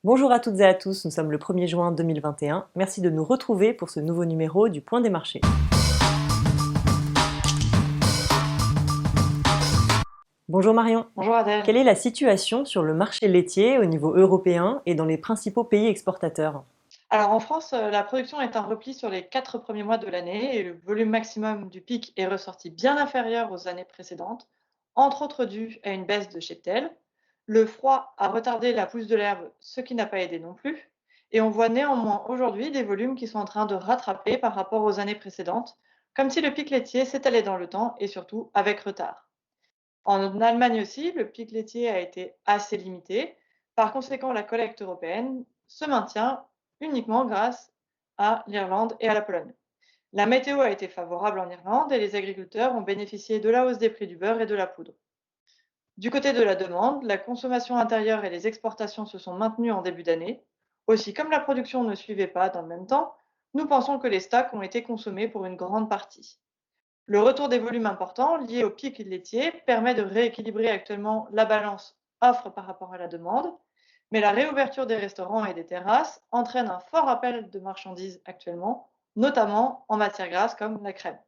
Bonjour à toutes et à tous, nous sommes le 1er juin 2021. Merci de nous retrouver pour ce nouveau numéro du Point des marchés. Bonjour Marion. Bonjour Adèle. Quelle est la situation sur le marché laitier au niveau européen et dans les principaux pays exportateurs? Alors en France, la production est en repli sur les 4 premiers mois de l'année et le volume maximum du pic est ressorti bien inférieur aux années précédentes, entre autres dû à une baisse de cheptel. Le froid a retardé la pousse de l'herbe, ce qui n'a pas aidé non plus. Et on voit néanmoins aujourd'hui des volumes qui sont en train de rattraper par rapport aux années précédentes, comme si le pic laitier s'étalait dans le temps et surtout avec retard. En Allemagne aussi, le pic laitier a été assez limité. Par conséquent, la collecte européenne se maintient uniquement grâce à l'Irlande et à la Pologne. La météo a été favorable en Irlande et les agriculteurs ont bénéficié de la hausse des prix du beurre et de la poudre. Du côté de la demande, la consommation intérieure et les exportations se sont maintenues en début d'année. Aussi, comme la production ne suivait pas dans le même temps, nous pensons que les stocks ont été consommés pour une grande partie. Le retour des volumes importants liés au pic laitier permet de rééquilibrer actuellement la balance offre par rapport à la demande, mais la réouverture des restaurants et des terrasses entraîne un fort appel de marchandises actuellement, notamment en matière grasse comme la crème.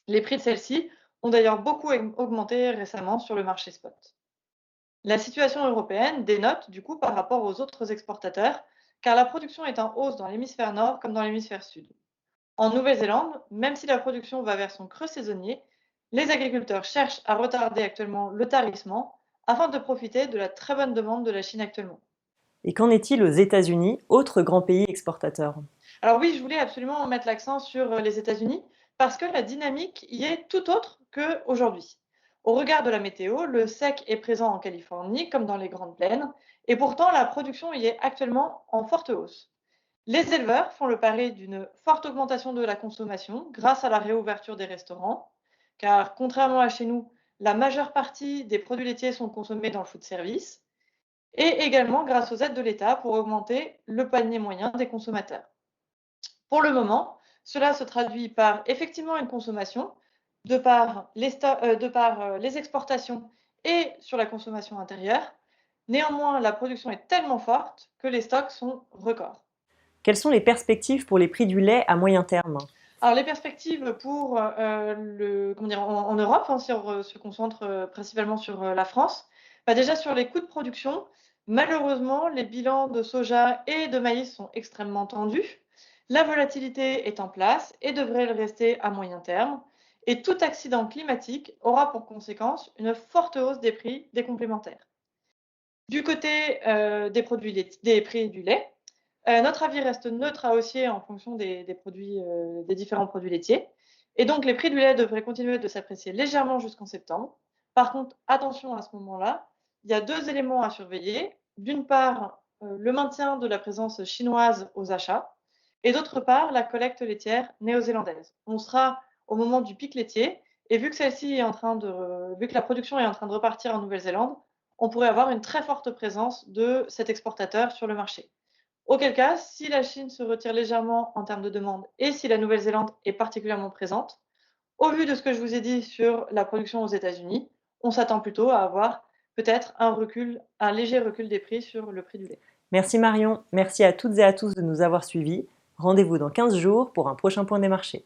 Les prix de celle-ci ont d'ailleurs beaucoup augmenté récemment sur le marché spot. La situation européenne dénote du coup par rapport aux autres exportateurs, car la production est en hausse dans l'hémisphère nord comme dans l'hémisphère sud. En Nouvelle-Zélande, même si la production va vers son creux saisonnier, les agriculteurs cherchent à retarder actuellement le tarissement afin de profiter de la très bonne demande de la Chine actuellement. Et qu'en est-il aux États-Unis, autre grand pays exportateur? Alors oui, je voulais absolument mettre l'accent sur les États-Unis parce que la dynamique y est tout autre qu'aujourd'hui. Au regard de la météo, le sec est présent en Californie comme dans les Grandes Plaines et pourtant la production y est actuellement en forte hausse. Les éleveurs font le pari d'une forte augmentation de la consommation grâce à la réouverture des restaurants, car contrairement à chez nous, la majeure partie des produits laitiers sont consommés dans le food service, et également grâce aux aides de l'État pour augmenter le panier moyen des consommateurs. Pour le moment, cela se traduit par effectivement une consommation de par les exportations et sur la consommation intérieure. Néanmoins, la production est tellement forte que les stocks sont records. Quelles sont les perspectives pour les prix du lait à moyen terme? Alors les perspectives pour, comment dire? En Europe, hein, si on se concentre, principalement sur, la France, bah, déjà sur les coûts de production, malheureusement, les bilans de soja et de maïs sont extrêmement tendus. La volatilité est en place et devrait le rester à moyen terme et tout accident climatique aura pour conséquence une forte hausse des prix des complémentaires. Du côté, des prix du lait, notre avis reste neutre à haussier en fonction des produits, des différents produits laitiers et donc les prix du lait devraient continuer de s'apprécier légèrement jusqu'en septembre. Par contre, attention à ce moment-là, il y a 2 éléments à surveiller. D'une part, le maintien de la présence chinoise aux achats et d'autre part, la collecte laitière néo-zélandaise. On sera au moment du pic laitier et vu que la production est en train de repartir en Nouvelle-Zélande, on pourrait avoir une très forte présence de cet exportateur sur le marché. Auquel cas, si la Chine se retire légèrement en termes de demande et si la Nouvelle-Zélande est particulièrement présente, au vu de ce que je vous ai dit sur la production aux États-Unis, on s'attend plutôt à avoir peut-être un léger recul des prix sur le prix du lait. Merci Marion, merci à toutes et à tous de nous avoir suivis. Rendez-vous dans 15 jours pour un prochain point des marchés.